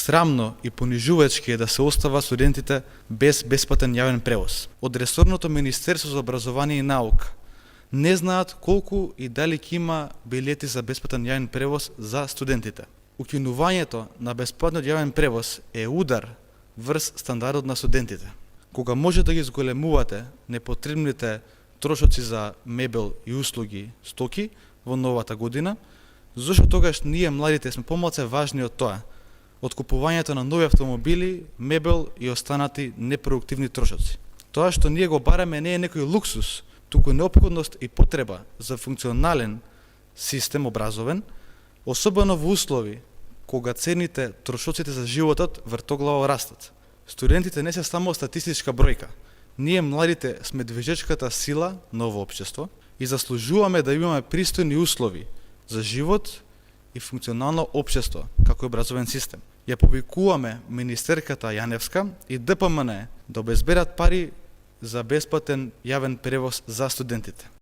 Срамно и понижувачки е да се остава студентите без бесплатен јавен превоз. Од ресорното Министерство за образование и наука не знаат колку и дали ќе има билети за бесплатен јавен превоз за студентите. Укинувањето на бесплатниот јавен превоз е удар врз стандардот на студентите. Кога може да ги зголемувате непотребните трошоци за мебел и услуги, стоки во новата година, зашто тогаш ние младите сме помалку важни од тоа, од купувањето на нови автомобили, мебел и останати непродуктивни трошоци. Тоа што ние го бараме не е некој луксус, туку неопходност и потреба за функционален систем образовен, особено во услови кога цените, трошоците за животот вртоглаво растат. Студентите не се само статистичка бројка. Ние младите сме движечката сила на ово општество и заслужуваме да имаме пристојни услови за живот и функционално општество како образовен систем. Ја повикуваме министерката Јаневска и ДПМН да обезберат пари за бесплатен јавен превоз за студентите.